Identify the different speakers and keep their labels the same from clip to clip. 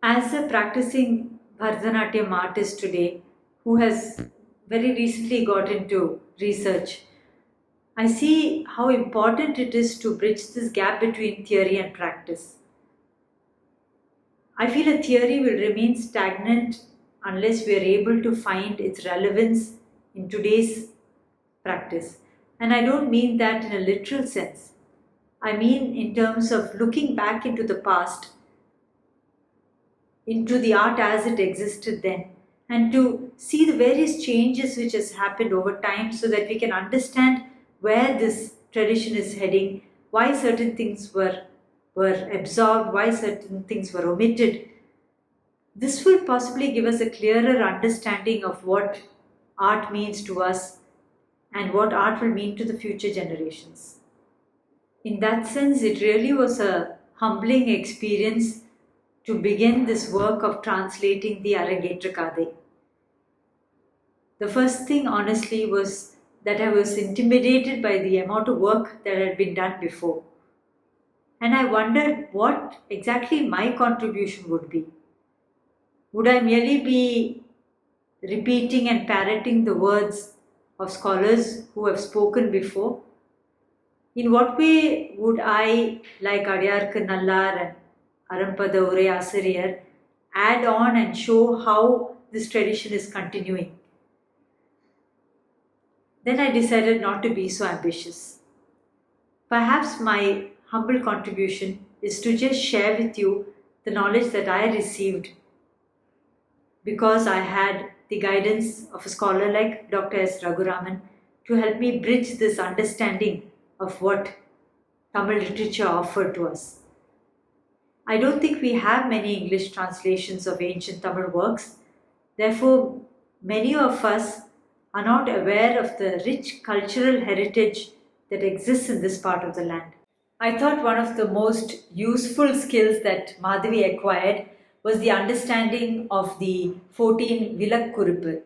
Speaker 1: As a practicing Bharatanatyam artist today who has very recently got into research, I see how important it is to bridge this gap between theory and practice. I feel a theory will remain stagnant unless we are able to find its relevance in today's practice. And I don't mean that in a literal sense. I mean in terms of looking back into the past, into the art as it existed then, and to see the various changes which has happened over time so that we can understand where this tradition is heading, why certain things were absorbed, why certain things were omitted. This will possibly give us a clearer understanding of what art means to us and what art will mean to the future generations. In that sense, it really was a humbling experience to begin this work of translating the Arangetru Kadai. The first thing, honestly, was that I was intimidated by the amount of work that had been done before. And I wondered what exactly my contribution would be. Would I merely be repeating and parroting the words of scholars who have spoken before? In what way would I, like Adiyarkkunallar and Arum urai Asiriyar, add on and show how this tradition is continuing? Then I decided not to be so ambitious. Perhaps my humble contribution is to just share with you the knowledge that I received because I had the guidance of a scholar like Dr. S.Raghuraman to help me bridge this understanding of what Tamil literature offered to us. I don't think we have many English translations of ancient Tamil works. Therefore, many of us are not aware of the rich cultural heritage that exists in this part of the land. I thought one of the most useful skills that Madhavi acquired was the understanding of the 14 Villakurippu.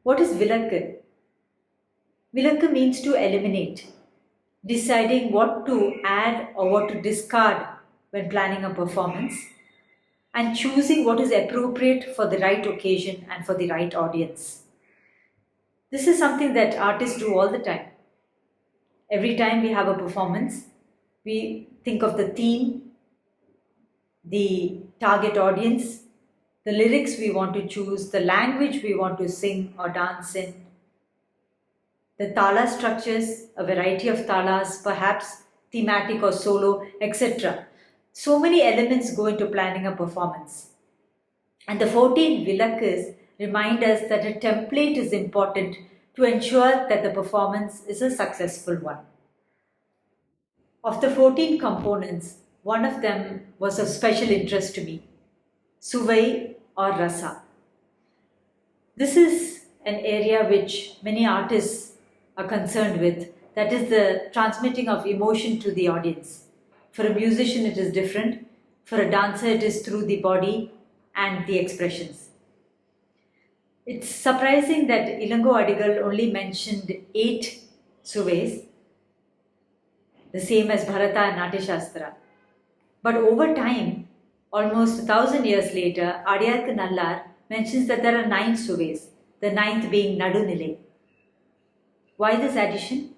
Speaker 1: What is Vilakku? Vilakku means to eliminate, deciding what to add or what to discard when planning a performance, and choosing what is appropriate for the right occasion and for the right audience. This is something that artists do all the time. Every time we have a performance, we think of the theme, the target audience, the lyrics we want to choose, the language we want to sing or dance in, the tala structures, a variety of talas, perhaps thematic or solo, etc. So many elements go into planning a performance. And the 14 Vilakkus remind us that a template is important to ensure that the performance is a successful one. Of the 14 components, one of them was of special interest to me, Suvai or Rasa. This is an area which many artists are concerned with, that is the transmitting of emotion to the audience. For a musician, it is different. For a dancer, it is through the body and the expressions. It's surprising that Ilango Adigal only mentioned 8 Suvais, the same as Bharata and Natya Shastra. But over time, almost 1,000 years later, Adiyarkkunallar mentions that there are 9 Suvais, the ninth being Nadunile. Why this addition?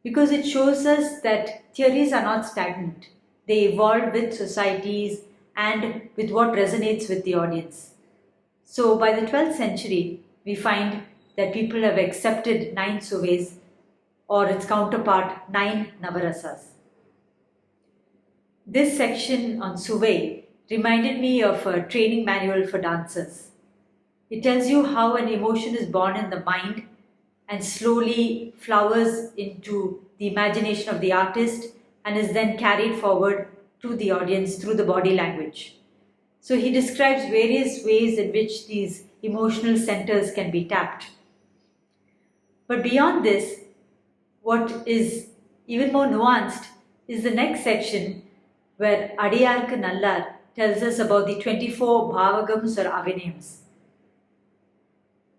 Speaker 1: Because it shows us that theories are not stagnant. They evolve with societies and with what resonates with the audience. So by the 12th century, we find that people have accepted 9 Suvais or its counterpart 9 Navarasas. This section on Suvai reminded me of a training manual for dancers. It tells you how an emotion is born in the mind and slowly flowers into the imagination of the artist and is then carried forward to the audience through the body language. So he describes various ways in which these emotional centers can be tapped. But beyond this, what is even more nuanced is the next section where Adiyarkkunallar tells us about the 24 Bhavakams or Avinayams.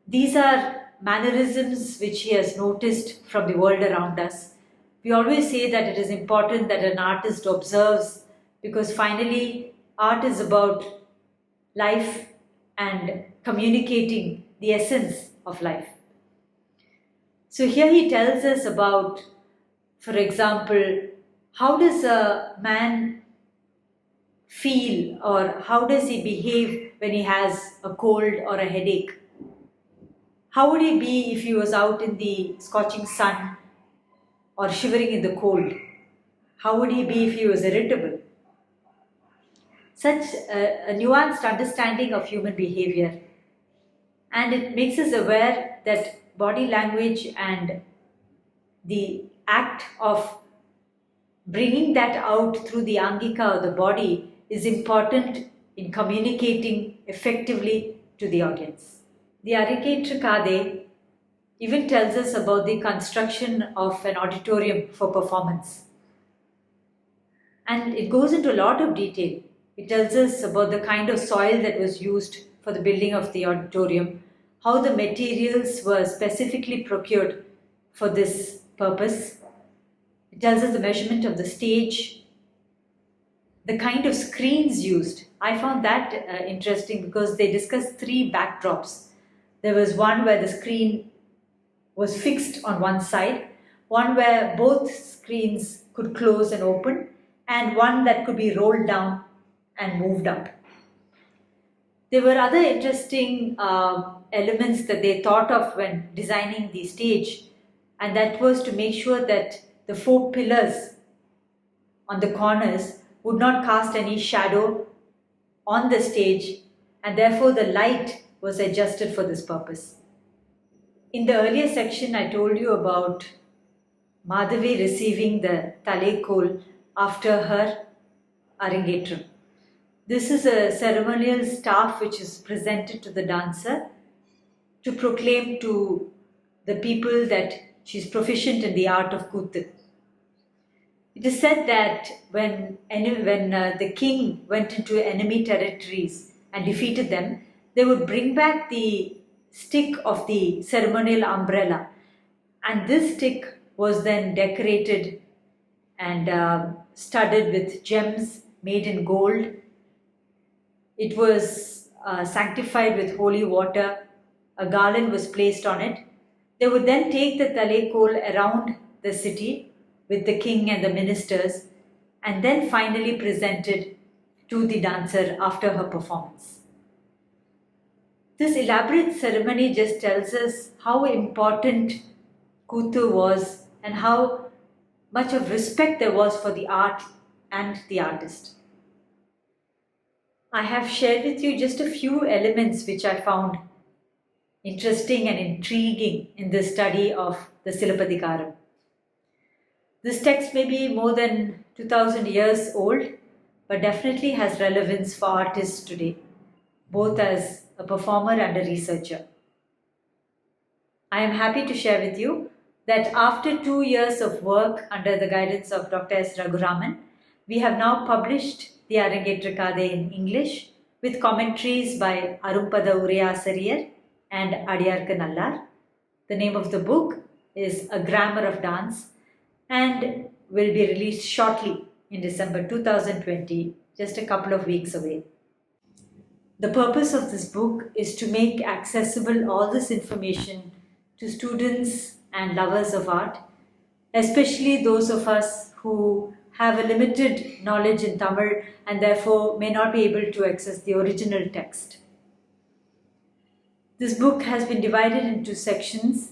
Speaker 1: These are mannerisms which he has noticed from the world around us. We always say that it is important that an artist observes because finally art is about life and communicating the essence of life. So here he tells us about, for example, how does a man feel or how does he behave when he has a cold or a headache? How would he be if he was out in the scorching sun or shivering in the cold? How would he be if he was irritable? Such a nuanced understanding of human behavior, and it makes us aware that body language and the act of bringing that out through the angika or the body is important in communicating effectively to the audience. The Arangetru even tells us about the construction of an auditorium for performance. And it goes into a lot of detail. It tells us about the kind of soil that was used for the building of the auditorium, how the materials were specifically procured for this purpose. It tells us the measurement of the stage, the kind of screens used. I found that interesting because they discussed 3 backdrops. There was one where the screen was fixed on one side, one where both screens could close and open, and one that could be rolled down and moved up. There were other interesting elements that they thought of when designing the stage, and that was to make sure that the 4 pillars on the corners would not cast any shadow on the stage, and therefore the light was adjusted for this purpose. In the earlier section, I told you about Madhavi receiving the Talaikol after her Arangetru. This is a ceremonial staff which is presented to the dancer to proclaim to the people that she is proficient in the art of Kuthu. It is said that when the king went into enemy territories and defeated them, they would bring back the stick of the ceremonial umbrella, and this stick was then decorated and studded with gems made in gold. It was sanctified with holy water. A garland was placed on it. They would then take the Talaikol around the city with the king and the ministers, and then finally presented to the dancer after her performance. This elaborate ceremony just tells us how important Kuthu was and how much of respect there was for the art and the artist. I have shared with you just a few elements which I found interesting and intriguing in the study of the Silappatikaram. This text may be more than 2000 years old, but definitely has relevance for artists today, both as a performer and a researcher. I am happy to share with you that after 2 years of work under the guidance of Dr. S.Raghuraman, we have now published the Arangetru in English with commentaries by Arum Asiriyar and Adiyarkkunallar. The name of the book is A Grammar of Dance and will be released shortly in December 2020, just a couple of weeks away. The purpose of this book is to make accessible all this information to students and lovers of art, especially those of us who have a limited knowledge in Tamil and therefore may not be able to access the original text. This book has been divided into sections.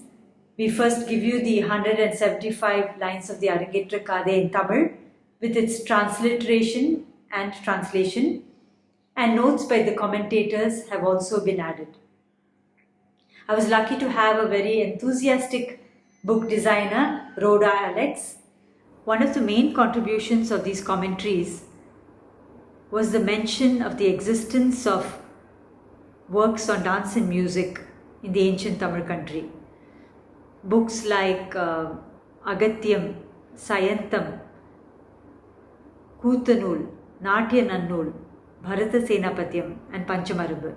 Speaker 1: We first give you the 175 lines of the Arangetru in Tamil with its transliteration and translation, and notes by the commentators have also been added. I was lucky to have a very enthusiastic book designer, Rhoda Alex. One of the main contributions of these commentaries was the mention of the existence of works on dance and music in the ancient Tamil country. Books like Agatyam, Sayantam, Kootanul, Natya Nannul, Bharata Senapatyam and Panchamarubhu.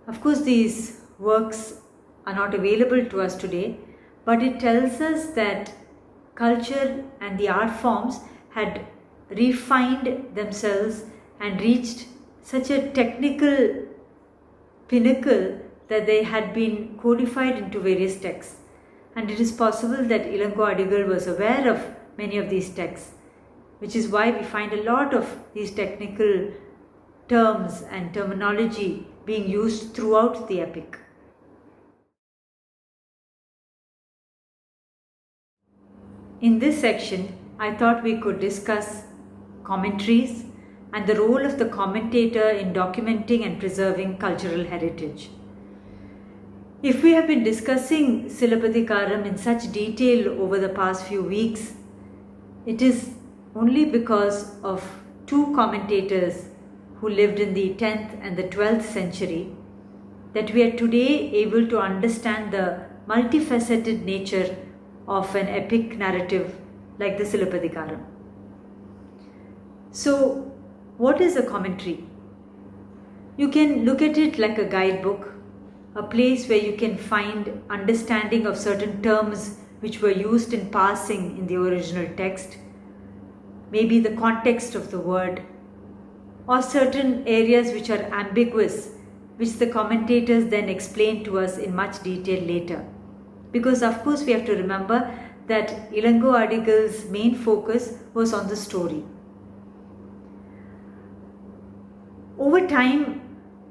Speaker 1: Of course, these works are not available to us today, but it tells us that culture and the art forms had refined themselves and reached such a technical pinnacle that they had been codified into various texts. And it is possible that Ilango Adigal was aware of many of these texts, which is why we find a lot of these technical terms and terminology being used throughout the epic. In this section, I thought we could discuss commentaries and the role of the commentator in documenting and preserving cultural heritage. If we have been discussing Silabbadikaram in such detail over the past few weeks, it is only because of two commentators who lived in the 10th and the 12th century that we are today able to understand the multifaceted nature of an epic narrative like the Silabbadikaram. So, what is a commentary? You can look at it like a guidebook, a place where you can find understanding of certain terms which were used in passing in the original text, maybe the context of the word, or certain areas which are ambiguous, which the commentators then explain to us in much detail later. Because of course we have to remember that Ilango Adigal's main focus was on the story. Over time,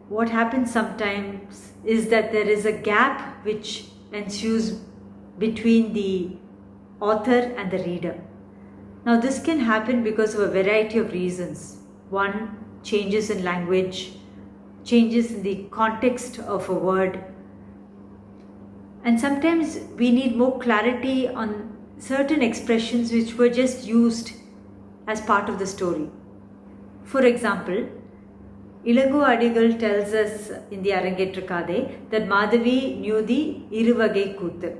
Speaker 1: what happens sometimes is that there is a gap which ensues between the author and the reader. Now this can happen because of a variety of reasons. One, changes in language, changes in the context of a word, and sometimes we need more clarity on certain expressions which were just used as part of the story. For example, Ilango Adigal tells us in the Arangetru Kadai that Madhavi knew the Iruvagai Kuthu.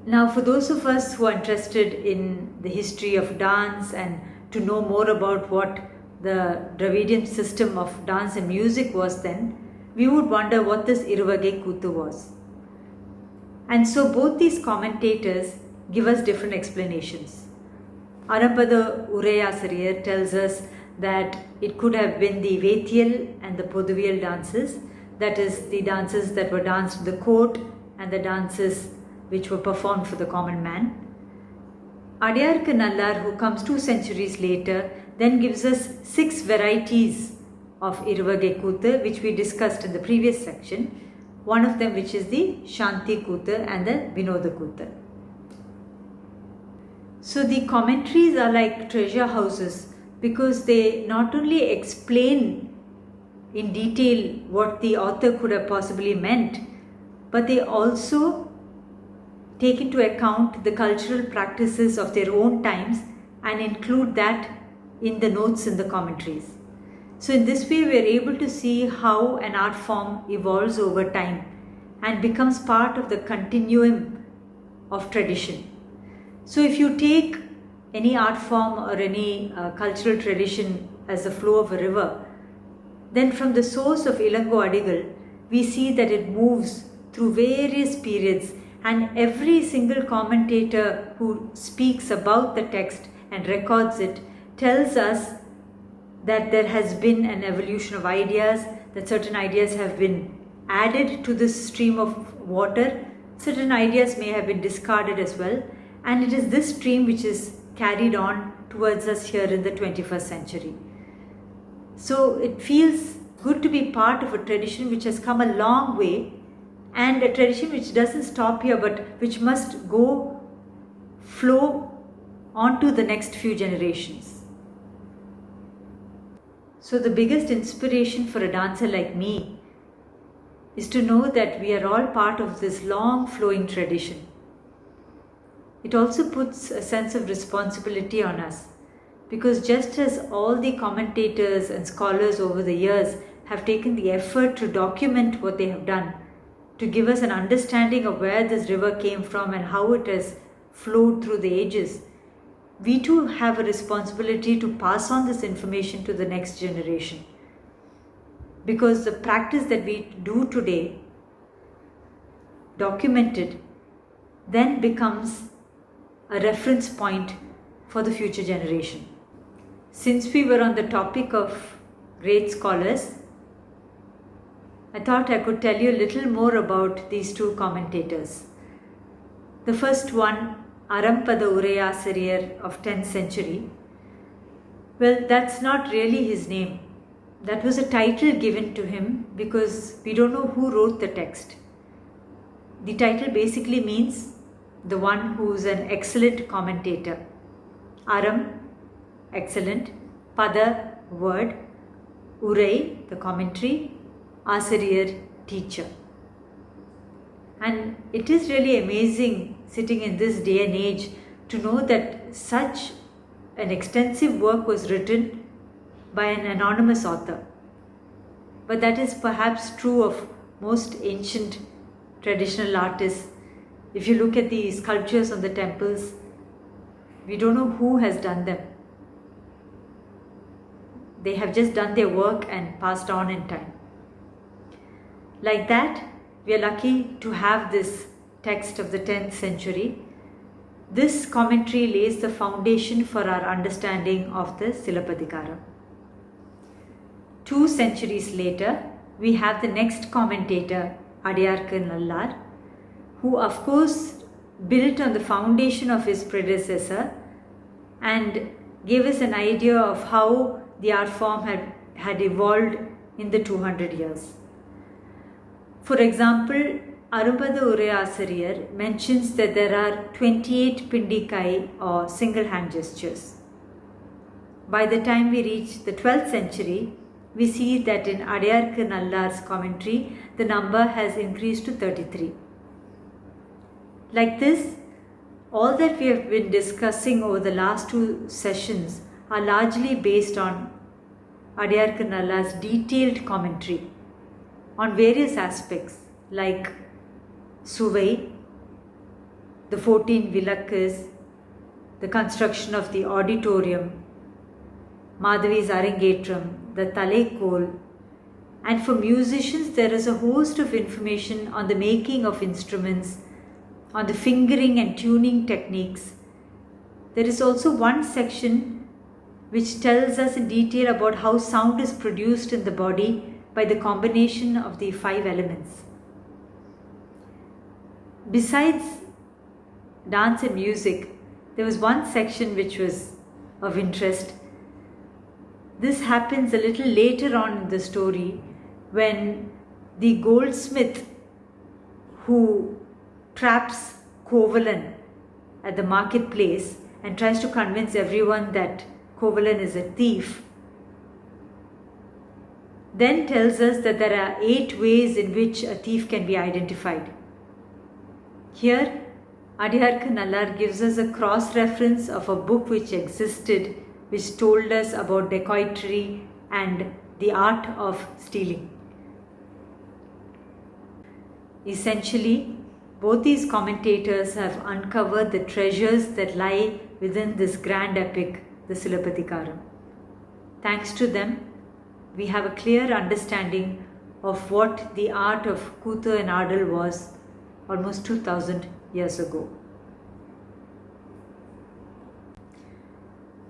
Speaker 1: Now, for those of us who are interested in the history of dance and to know more about what the Dravidian system of dance and music was then, we would wonder what this Iruvagai Kuthu was. And so both these commentators give us different explanations. Arampada Urai Asiriyar tells us that it could have been the Vetiyal and the Poduviyal dances, that is the dances that were danced in the court and the dances which were performed for the common man. Adiyarkkunallar, who comes 2 centuries later, then gives us 6 varieties of Iruvagai Kuthu, which we discussed in the previous section, one of them which is the Shanti Kuthu and the Vinoda Kuthu. So the commentaries are like treasure houses because they not only explain in detail what the author could have possibly meant, but they also take into account the cultural practices of their own times and include that in the notes in the commentaries. So in this way we are able to see how an art form evolves over time and becomes part of the continuum of tradition. So if you take any art form or any cultural tradition as the flow of a river, then from the source of Ilango Adigal, we see that it moves through various periods, and every single commentator who speaks about the text and records it tells us that there has been an evolution of ideas, that certain ideas have been added to this stream of water, certain ideas may have been discarded as well, and it is this stream which is carried on towards us here in the 21st century. So it feels good to be part of a tradition which has come a long way, and a tradition which doesn't stop here but which must flow on to the next few generations. So the biggest inspiration for a dancer like me is to know that we are all part of this long flowing tradition. It also puts a sense of responsibility on us, because just as all the commentators and scholars over the years have taken the effort to document what they have done, to give us an understanding of where this river came from and how it has flowed through the ages, we too have a responsibility to pass on this information to the next generation. Because the practice that we do today, documented, then becomes a reference point for the future generation. Since we were on the topic of great scholars, I thought I could tell you a little more about these two commentators. The first one, Arum urai Asiriyar of 10th century. Well, that's not really his name. That was a title given to him because we don't know who wrote the text. The title basically means the one who is an excellent commentator. Arum, excellent. Pada, word. Urai, the commentary. Asiriyar, teacher. And it is really amazing sitting in this day and age to know that such an extensive work was written by an anonymous author. But that is perhaps true of most ancient traditional artists. If you look at the sculptures on the temples, we don't know who has done them. They have just done their work and passed on in time. Like that, we are lucky to have this text of the 10th century. This commentary lays the foundation for our understanding of the Silappatikaram. 2 centuries later, we have the next commentator, Adiyarkkunallar, who of course built on the foundation of his predecessor and gave us an idea of how the art form had evolved in the 200 years. For example, Arum urai Asiriyar mentions that there are 28 pindikai or single hand gestures. By the time we reach the 12th century, we see that in Adiyarkkunallar's commentary, the number has increased to 33. Like this, all that we have been discussing over the last 2 sessions are largely based on Adiyarkkunallar's detailed commentary on various aspects like Suvai, the 14 Villakus, the construction of the Auditorium, Madhavi's Arangetru, the Talaikol, and for musicians there is a host of information on the making of instruments, on the fingering and tuning techniques. There is also one section which tells us in detail about how sound is produced in the body by the combination of the 5 elements. Besides dance and music, there was one section which was of interest. This happens a little later on in the story when the goldsmith who traps Kovalan at the marketplace and tries to convince everyone that Kovalan is a thief, then tells us that there are 8 ways in which a thief can be identified. Here, Adiyarkkunallar gives us a cross-reference of a book which existed, which told us about dacoitry and the art of stealing. Essentially, both these commentators have uncovered the treasures that lie within this grand epic, the Silappatikaram. Thanks to them, we have a clear understanding of what the art of Kuthu and Adal was almost 2000 years ago.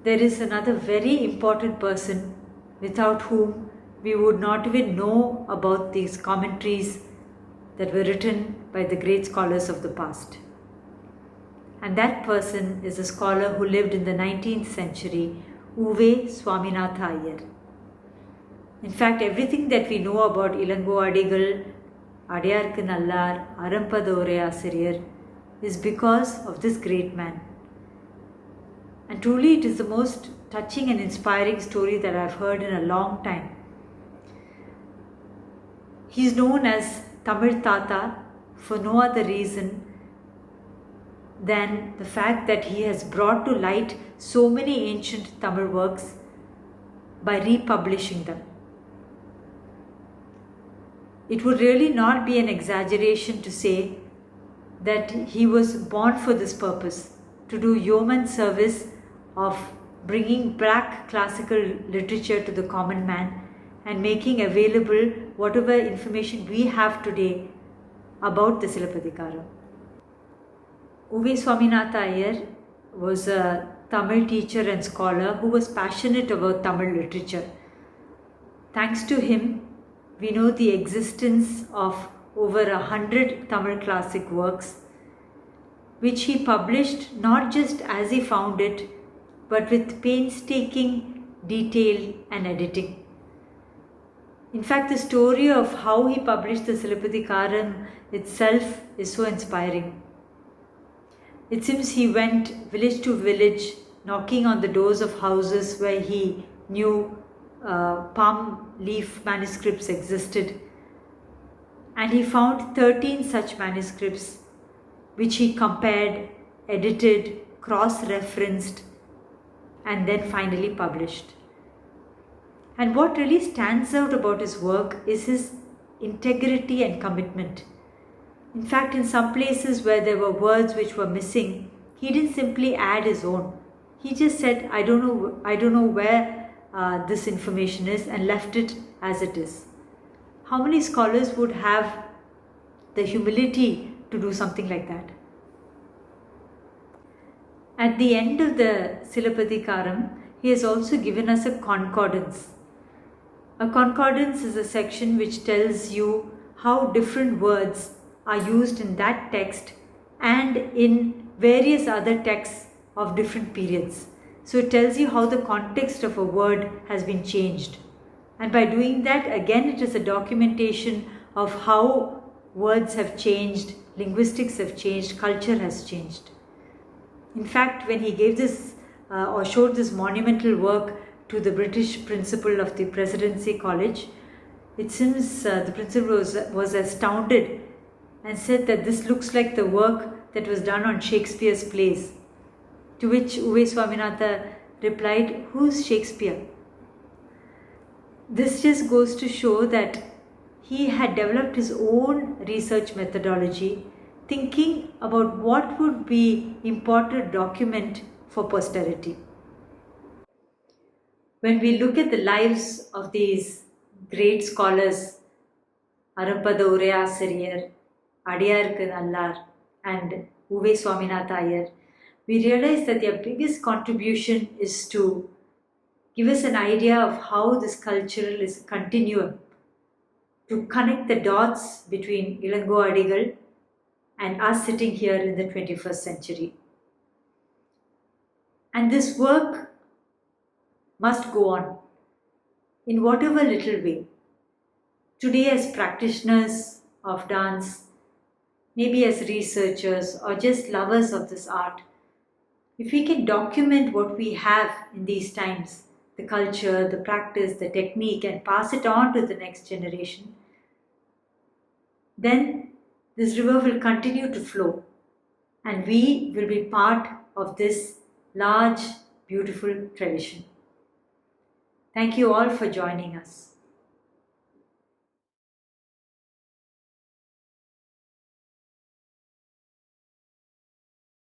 Speaker 1: There is another very important person without whom we would not even know about these commentaries that were written by the great scholars of the past. And that person is a scholar who lived in the 19th century, Swaminatha Iyer. In fact, everything that we know about Ilango Adigal, Adiyarkkunallar, Arum urai Asiriyar is because of this great man. And truly it is the most touching and inspiring story that I've heard in a long time. He is known as Tamil Tata for no other reason than the fact that he has brought to light so many ancient Tamil works by republishing them. It would really not be an exaggeration to say that he was born for this purpose, to do yeoman service of bringing back classical literature to the common man and making available whatever information we have today about the Silappatikaram. Swaminatha Iyer was a Tamil teacher and scholar who was passionate about Tamil literature. Thanks to him, we know the existence of over 100 Tamil classic works, which he published not just as he found it, but with painstaking detail and editing. In fact, the story of how he published the Silappatikaram itself is so inspiring. It seems he went village to village, knocking on the doors of houses where he knew palm leaf manuscripts existed, and he found 13 such manuscripts which he compared, edited, cross-referenced, and then finally published. And what really stands out about his work is his integrity and commitment. In fact, in some places where there were words which were missing, he didn't simply add his own. He just said, I don't know where this information is, and left it as it is. How many scholars would have the humility to do something like that? At the end of the Silappatikaram, he has also given us a concordance. A concordance is a section which tells you how different words are used in that text and in various other texts of different periods. So it tells you how the context of a word has been changed. And by doing that, again, it is a documentation of how words have changed, linguistics have changed, culture has changed. In fact, when he gave this or showed this monumental work to the British principal of the Presidency College, it seems the principal was astounded and said that this looks like the work that was done on Shakespeare's plays. To which Swaminatha replied, "Who's Shakespeare?" This just goes to show that he had developed his own research methodology, thinking about what would be important document for posterity. When we look at the lives of these great scholars, Arum urai Asiriyar, Adiyarkkunallar, and Swaminatha Iyer, we realize that their biggest contribution is to give us an idea of how this cultural is a continuum, to connect the dots between Ilango Adigal and us sitting here in the 21st century. And this work must go on in whatever little way. Today, as practitioners of dance, maybe as researchers or just lovers of this art, if we can document what we have in these times, the culture, the practice, the technique, and pass it on to the next generation, then this river will continue to flow, and we will be part of this large, beautiful tradition. Thank you all for joining us.